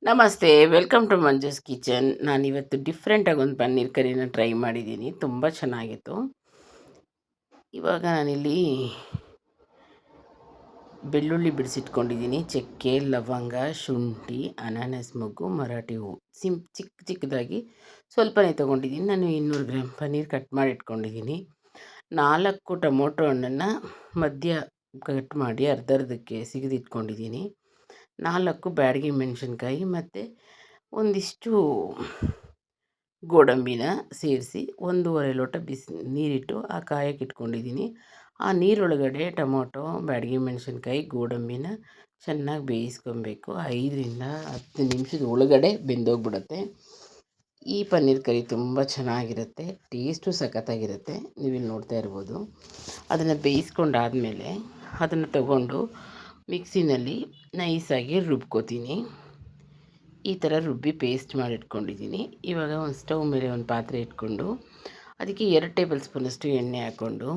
ನಮಸ್ತೆ, welcome to Manju's kitchen. ನಾನಿವತ್ತು ಡಿಫ್ರೆಂಟಾಗಿ ಒಂದು ಪನ್ನೀರ್ ಕರಿನ ಟ್ರೈ ಮಾಡಿದ್ದೀನಿ. ತುಂಬ ಚೆನ್ನಾಗಿತ್ತು. ಇವಾಗ ನಾನಿಲ್ಲಿ ಬೆಳ್ಳುಳ್ಳಿ ಬಿಡಿಸಿಟ್ಕೊಂಡಿದ್ದೀನಿ, ಚಕ್ಕೆ, ಲವಂಗ, ಶುಂಠಿ, ಅನಾನಸ್ ಮೊಗ್ಗು, ಮರಾಠಿ ಹೂವು ಚಿಕ್ಕದಾಗಿ ಸ್ವಲ್ಪನೇ ತೊಗೊಂಡಿದ್ದೀನಿ. ನಾನು 200 ಗ್ರಾಮ್ ಪನ್ನೀರ್ ಕಟ್ ಮಾಡಿ ಇಟ್ಕೊಂಡಿದ್ದೀನಿ. 4 ಟೊಮೊಟೊ ಹಣ್ಣನ್ನು ಮಧ್ಯ ಕಟ್ ಮಾಡಿ ಅರ್ಧಕ್ಕೆ ಸಿಗದಿಟ್ಕೊಂಡಿದ್ದೀನಿ. 4 ಬ್ಯಾಡಗಿ ಮೆಣಸಿನ್ಕಾಯಿ ಮತ್ತು ಒಂದಿಷ್ಟು ಗೋಡಂಬಿನ ಸೇರಿಸಿ 1.5 ಲೋಟ ನೀರಿಟ್ಟು ಕಾಯಕ್ಕೆ ಇಟ್ಕೊಂಡಿದ್ದೀನಿ. ಆ ನೀರೊಳಗಡೆ ಟೊಮೊಟೊ, ಬ್ಯಾಡಗಿ ಮೆಣಸಿನ್ಕಾಯಿ, ಗೋಡಂಬಿನ ಚೆನ್ನಾಗಿ ಬೇಯಿಸ್ಕೊಬೇಕು. 5ರಿಂದ 10 ನಿಮಿಷದ ಒಳಗಡೆ ಬೆಂದೋಗ್ಬಿಡುತ್ತೆ. ಈ ಪನ್ನೀರ್ ಕರಿ ತುಂಬ ಚೆನ್ನಾಗಿರುತ್ತೆ, ಟೇಸ್ಟು ಸಖತ್ತಾಗಿರುತ್ತೆ. ನೀವಿಲ್ಲಿ ನೋಡ್ತಾ ಇರ್ಬೋದು. ಅದನ್ನು ಬೇಯಿಸ್ಕೊಂಡಾದಮೇಲೆ ಅದನ್ನು ತಗೊಂಡು ಮಿಕ್ಸಿನಲ್ಲಿ ನೈಸಾಗಿ ರುಬ್ಕೋತೀನಿ. ಈ ಥರ ರುಬ್ಬಿ ಪೇಸ್ಟ್ ಮಾಡಿ ಇಟ್ಕೊಂಡಿದ್ದೀನಿ. ಇವಾಗ ಒಂದು ಸ್ಟವ್ ಮೇಲೆ ಒಂದು ಪಾತ್ರೆ ಇಟ್ಕೊಂಡು ಅದಕ್ಕೆ 2 ಟೇಬಲ್ ಸ್ಪೂನಷ್ಟು ಎಣ್ಣೆ ಹಾಕ್ಕೊಂಡು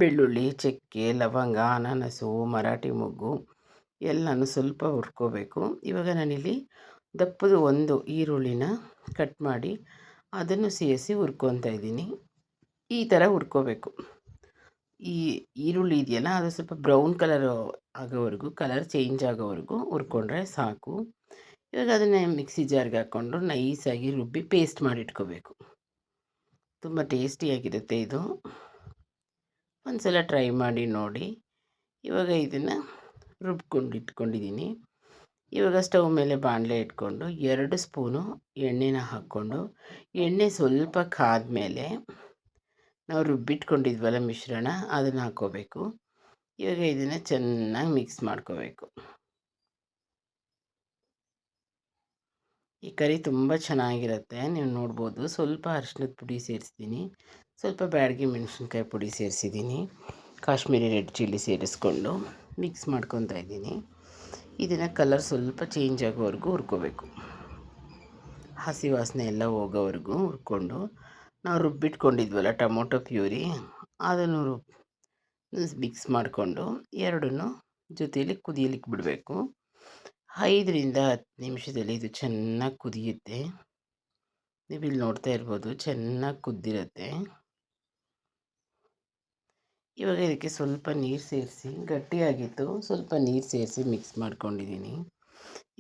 ಬೆಳ್ಳುಳ್ಳಿ, ಚಕ್ಕೆ, ಲವಂಗ, ಅನಾನಸು, ಮರಾಠಿ ಮೊಗ್ಗು ಎಲ್ಲನೂ ಸ್ವಲ್ಪ ಹುರ್ಕೋಬೇಕು. ಇವಾಗ ನಾನಿಲ್ಲಿ ದಪ್ಪದ ಒಂದು ಈರುಳ್ಳಿನ ಕಟ್ ಮಾಡಿ ಅದನ್ನು ಸೇರಿಸಿ ಹುರ್ಕೊತಾ ಇದ್ದೀನಿ. ಈ ಥರ ಹುರ್ಕೋಬೇಕು. ಈ ಈರುಳ್ಳಿ ಇದೆಯಲ್ಲ, ಅದು ಸ್ವಲ್ಪ ಬ್ರೌನ್ ಕಲರು ಆಗೋವರೆಗೂ, ಕಲರ್ ಚೇಂಜ್ ಆಗೋವರೆಗೂ ಹುರ್ಕೊಂಡ್ರೆ ಸಾಕು. ಇವಾಗ ಅದನ್ನೇ ಮಿಕ್ಸಿ ಜಾರ್ಗೆ ಹಾಕ್ಕೊಂಡು ನೈಸಾಗಿ ರುಬ್ಬಿ ಪೇಸ್ಟ್ ಮಾಡಿ ಇಟ್ಕೋಬೇಕು. ತುಂಬ ಟೇಸ್ಟಿಯಾಗಿರುತ್ತೆ ಇದು. ಒಂದು ಸಲ ಟ್ರೈ ಮಾಡಿ ನೋಡಿ. ಇವಾಗ ಇದನ್ನು ರುಬ್ಕೊಂಡು ಇಟ್ಕೊಂಡಿದ್ದೀನಿ. ಇವಾಗ ಸ್ಟವ್ ಮೇಲೆ ಬಾಣಲೆ ಇಟ್ಕೊಂಡು 2 ಸ್ಪೂನು ಎಣ್ಣೆನ ಹಾಕ್ಕೊಂಡು, ಎಣ್ಣೆ ಸ್ವಲ್ಪ ಕಾದ್ಮೇಲೆ ನಾವು ರುಬ್ಬಿಟ್ಕೊಂಡಿದ್ವಲ್ಲ ಮಿಶ್ರಣ, ಅದನ್ನು ಹಾಕ್ಕೋಬೇಕು. ಇವಾಗ ಇದನ್ನು ಚೆನ್ನಾಗಿ ಮಿಕ್ಸ್ ಮಾಡ್ಕೋಬೇಕು. ಈ ಕರಿ ತುಂಬ ಚೆನ್ನಾಗಿರುತ್ತೆ, ನೀವು ನೋಡ್ಬೋದು. ಸ್ವಲ್ಪ ಅರಿಶಿನದ ಪುಡಿ ಸೇರಿಸ್ತೀನಿ, ಸ್ವಲ್ಪ ಬ್ಯಾಡಗಿ ಮೆಣಸಿನ್ಕಾಯಿ ಪುಡಿ ಸೇರಿಸಿದ್ದೀನಿ, ಕಾಶ್ಮೀರಿ ರೆಡ್ ಚಿಲ್ಲಿ ಸೇರಿಸ್ಕೊಂಡು ಮಿಕ್ಸ್ ಮಾಡ್ಕೊತಾ ಇದ್ದೀನಿ. ಇದನ್ನು ಕಲರ್ ಸ್ವಲ್ಪ ಚೇಂಜ್ ಆಗೋವರೆಗೂ ಹುರ್ಕೋಬೇಕು. ಹಸಿ ವಾಸನೆ ಎಲ್ಲ ಹೋಗೋವರೆಗೂ ಹುರ್ಕೊಂಡು ನಾವು ರುಬ್ಬಿಟ್ಕೊಂಡಿದ್ವಲ್ಲ ಟೊಮೊಟೊ ಪ್ಯೂರಿ, ಅದನ್ನು ಮಿಕ್ಸ್ ಮಾಡಿಕೊಂಡು ಎರಡನ್ನೂ ಜೊತೆಯಲ್ಲಿ ಕುದಿಯಲಿಕ್ಕೆ ಬಿಡಬೇಕು. 5ರಿಂದ 10 ನಿಮಿಷದಲ್ಲಿ ಇದು ಚೆನ್ನಾಗಿ ಕುದಿಯುತ್ತೆ. ನೀವಿಲ್ಲಿ ನೋಡ್ತಾ ಇರ್ಬೋದು, ಚೆನ್ನಾಗಿ ಕುದ್ದಿರುತ್ತೆ. ಇವಾಗ ಇದಕ್ಕೆ ಸ್ವಲ್ಪ ನೀರು ಸೇರಿಸಿ, ಗಟ್ಟಿಯಾಗಿತ್ತು, ಸ್ವಲ್ಪ ನೀರು ಸೇರಿಸಿ ಮಿಕ್ಸ್ ಮಾಡ್ಕೊಂಡಿದ್ದೀನಿ.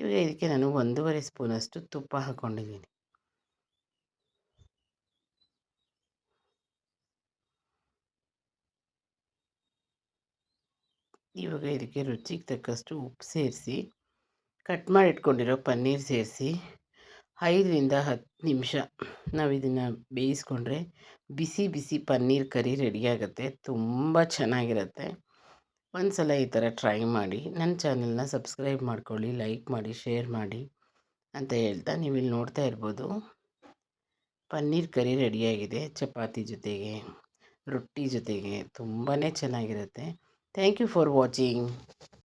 ಇವಾಗ ಇದಕ್ಕೆ ನಾನು 1.5 ಸ್ಪೂನಷ್ಟು ತುಪ್ಪ ಹಾಕ್ಕೊಂಡಿದ್ದೀನಿ. ಇವಾಗ ಇದಕ್ಕೆ ರುಚಿಗೆ ತಕ್ಕಷ್ಟು ಉಪ್ಪು ಸೇರಿಸಿ, ಕಟ್ ಮಾಡಿ ಇಟ್ಕೊಂಡಿರೋ ಪನ್ನೀರ್ ಸೇರಿಸಿ 5ರಿಂದ 10 ನಿಮಿಷ ನಾವು ಇದನ್ನು ಬೇಯಿಸ್ಕೊಂಡ್ರೆ ಬಿಸಿ ಬಿಸಿ ಪನ್ನೀರ್ ಕರಿ ರೆಡಿಯಾಗುತ್ತೆ. ತುಂಬ ಚೆನ್ನಾಗಿರುತ್ತೆ. ಒಂದು ಸಲ ಈ ಥರ ಟ್ರೈ ಮಾಡಿ. ನನ್ನ ಚಾನಲ್ನ ಸಬ್ಸ್ಕ್ರೈಬ್ ಮಾಡ್ಕೊಳ್ಳಿ, ಲೈಕ್ ಮಾಡಿ, ಶೇರ್ ಮಾಡಿ ಅಂತ ಹೇಳ್ತಾ, ನೀವಿಲ್ಲಿ ನೋಡ್ತಾ ಇರ್ಬೋದು ಪನ್ನೀರ್ ಕರಿ ರೆಡಿಯಾಗಿದೆ. ಚಪಾತಿ ಜೊತೆಗೆ, ರೊಟ್ಟಿ ಜೊತೆಗೆ ತುಂಬಾ ಚೆನ್ನಾಗಿರುತ್ತೆ. Thank you for watching.